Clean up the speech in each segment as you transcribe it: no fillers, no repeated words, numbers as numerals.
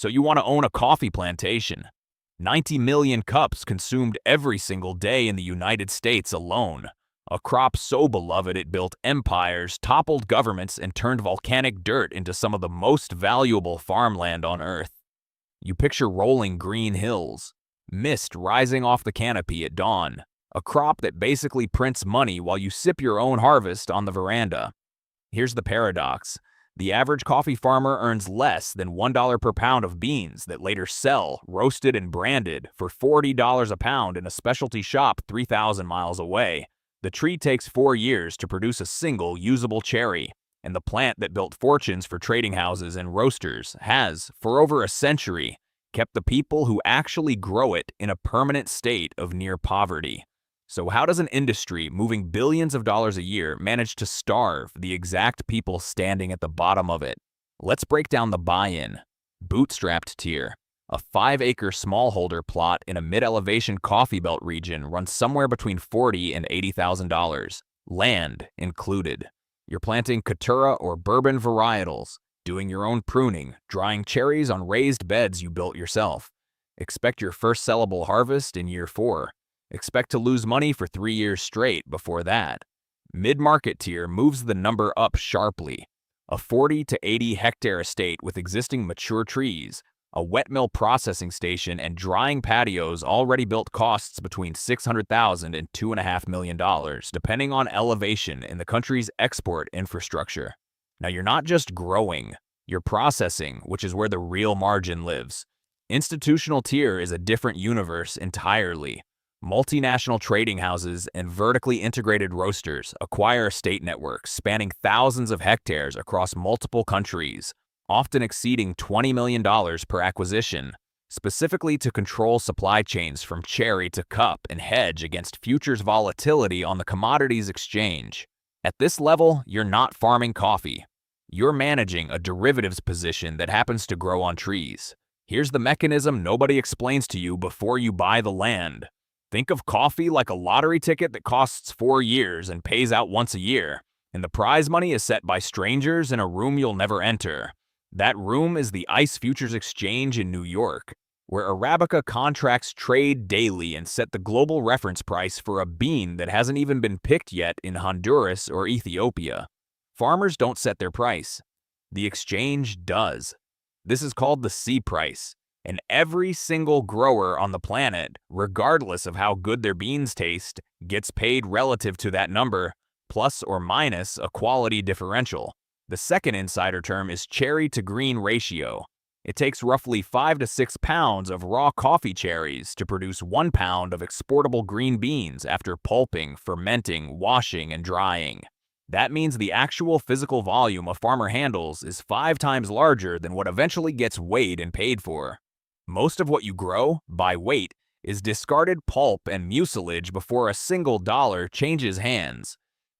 So you want to own a coffee plantation. 90 million cups consumed every single day in the United States alone. A crop so beloved it built empires, toppled governments, and turned volcanic dirt into some of the most valuable farmland on Earth. You picture rolling green hills, mist rising off the canopy at dawn, a crop that basically prints money while you sip your own harvest on the veranda. Here's the paradox. The average coffee farmer earns less than $1 per pound of beans that later sell, roasted and branded, for $40 a pound in a specialty shop 3,000 miles away. The tree takes 4 years to produce a single usable cherry, and the plant that built fortunes for trading houses and roasters has, for over a century, kept the people who actually grow it in a permanent state of near poverty. So how does an industry moving billions of dollars a year manage to starve the exact people standing at the bottom of it? Let's break down the buy-in. Bootstrapped tier. A 5-acre smallholder plot in a mid-elevation coffee belt region runs somewhere between $40,000 and $80,000, land included. You're planting Caturra or bourbon varietals, doing your own pruning, drying cherries on raised beds you built yourself. Expect your first sellable harvest in year 4. Expect to lose money for 3 years straight before that. Mid-market tier moves the number up sharply. A 40 to 80 hectare estate with existing mature trees, a wet mill processing station, and drying patios already built costs between $600,000 and $2.5 million, depending on elevation in the country's export infrastructure. Now you're not just growing, you're processing, which is where the real margin lives. Institutional tier is a different universe entirely. Multinational trading houses and vertically integrated roasters acquire estate networks spanning thousands of hectares across multiple countries, often exceeding $20 million per acquisition, specifically to control supply chains from cherry to cup and hedge against futures volatility on the commodities exchange. At this level, you're not farming coffee. You're managing a derivatives position that happens to grow on trees. Here's the mechanism nobody explains to you before you buy the land. Think of coffee like a lottery ticket that costs 4 years and pays out once a year, and the prize money is set by strangers in a room you'll never enter. That room is the ICE Futures Exchange in New York, where Arabica contracts trade daily and set the global reference price for a bean that hasn't even been picked yet in Honduras or Ethiopia. Farmers don't set their price. The exchange does. This is called the C price. And every single grower on the planet, regardless of how good their beans taste, gets paid relative to that number, plus or minus a quality differential. The second insider term is cherry to green ratio. It takes roughly 5 to 6 pounds of raw coffee cherries to produce 1 pound of exportable green beans after pulping, fermenting, washing, and drying. That means the actual physical volume a farmer handles is 5 times larger than what eventually gets weighed and paid for. Most of what you grow, by weight, is discarded pulp and mucilage before a single dollar changes hands.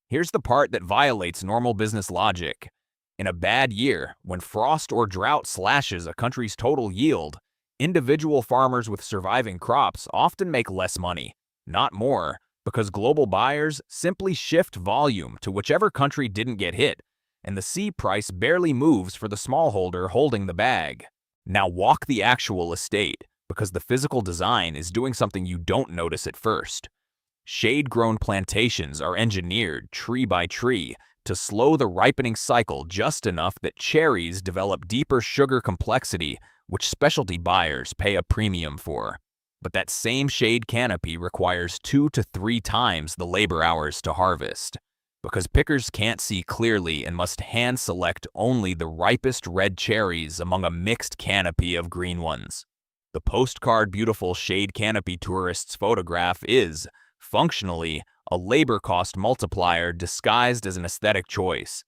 Here's the part that violates normal business logic. In a bad year, when frost or drought slashes a country's total yield, individual farmers with surviving crops often make less money, not more, because global buyers simply shift volume to whichever country didn't get hit, and the C price barely moves for the smallholder holding the bag. Now walk the actual estate, because the physical design is doing something you don't notice at first. Shade-grown plantations are engineered, tree by tree, to slow the ripening cycle just enough that cherries develop deeper sugar complexity, which specialty buyers pay a premium for. But that same shade canopy requires 2 to 3 times the labor hours to harvest, because pickers can't see clearly and must hand-select only the ripest red cherries among a mixed canopy of green ones. The postcard beautiful shade canopy tourist's photograph is, functionally, a labor cost multiplier disguised as an aesthetic choice.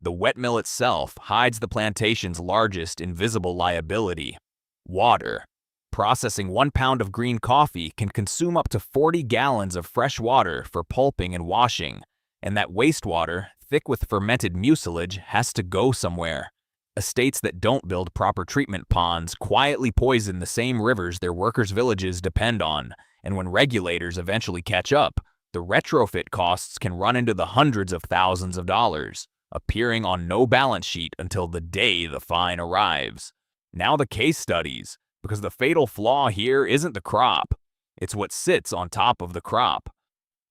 The wet mill itself hides the plantation's largest invisible liability: water. Processing 1 pound of green coffee can consume up to 40 gallons of fresh water for pulping and washing, and that wastewater, thick with fermented mucilage, has to go somewhere. Estates that don't build proper treatment ponds quietly poison the same rivers their workers' villages depend on, and when regulators eventually catch up, the retrofit costs can run into the hundreds of thousands of dollars, appearing on no balance sheet until the day the fine arrives. Now the case studies, because the fatal flaw here isn't the crop, it's what sits on top of the crop.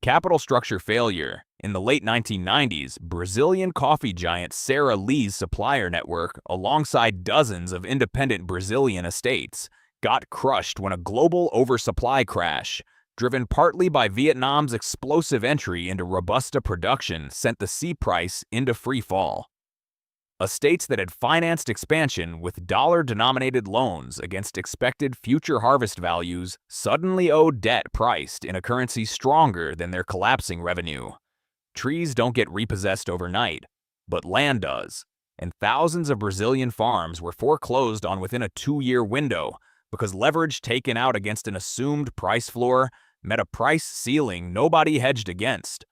Capital structure failure. In the late 1990s, Brazilian coffee giant Sara Lee's supplier network, alongside dozens of independent Brazilian estates, got crushed when a global oversupply crash, driven partly by Vietnam's explosive entry into Robusta production, sent the C price into free fall. Estates that had financed expansion with dollar-denominated loans against expected future harvest values suddenly owed debt priced in a currency stronger than their collapsing revenue. Trees don't get repossessed overnight, but land does, and thousands of Brazilian farms were foreclosed on within a 2-year window because leverage taken out against an assumed price floor met a price ceiling nobody hedged against.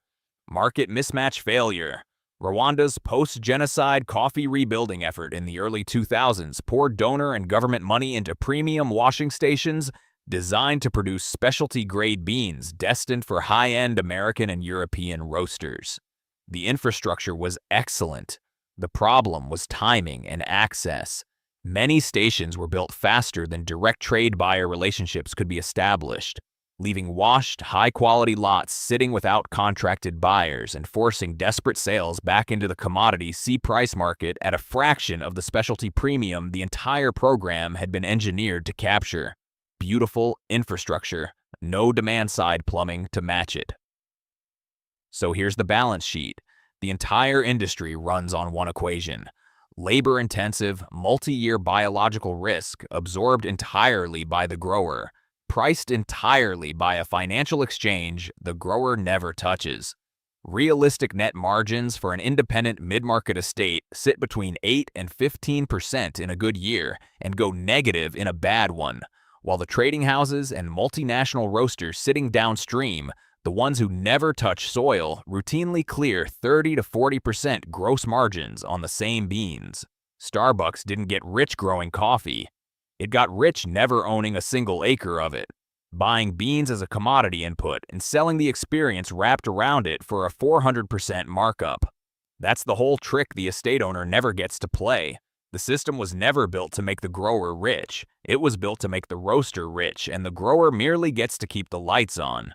Market mismatch failure. Rwanda's post-genocide coffee rebuilding effort in the early 2000s poured donor and government money into premium washing stations designed to produce specialty-grade beans destined for high-end American and European roasters. The infrastructure was excellent. The problem was timing and access. Many stations were built faster than direct trade buyer relationships could be established, leaving washed, high-quality lots sitting without contracted buyers and forcing desperate sales back into the commodity C-price market at a fraction of the specialty premium the entire program had been engineered to capture. Beautiful infrastructure, no demand-side plumbing to match it. So here's the balance sheet. The entire industry runs on one equation. Labor-intensive, multi-year biological risk absorbed entirely by the grower, priced entirely by a financial exchange the grower never touches. Realistic net margins for an independent mid-market estate sit between 8 and 15% in a good year and go negative in a bad one, while the trading houses and multinational roasters sitting downstream, the ones who never touch soil, routinely clear 30 to 40% gross margins on the same beans. Starbucks didn't get rich growing coffee. It got rich never owning a single acre of it, buying beans as a commodity input and selling the experience wrapped around it for a 400% markup. That's the whole trick the estate owner never gets to play. The system was never built to make the grower rich. It was built to make the roaster rich, and the grower merely gets to keep the lights on.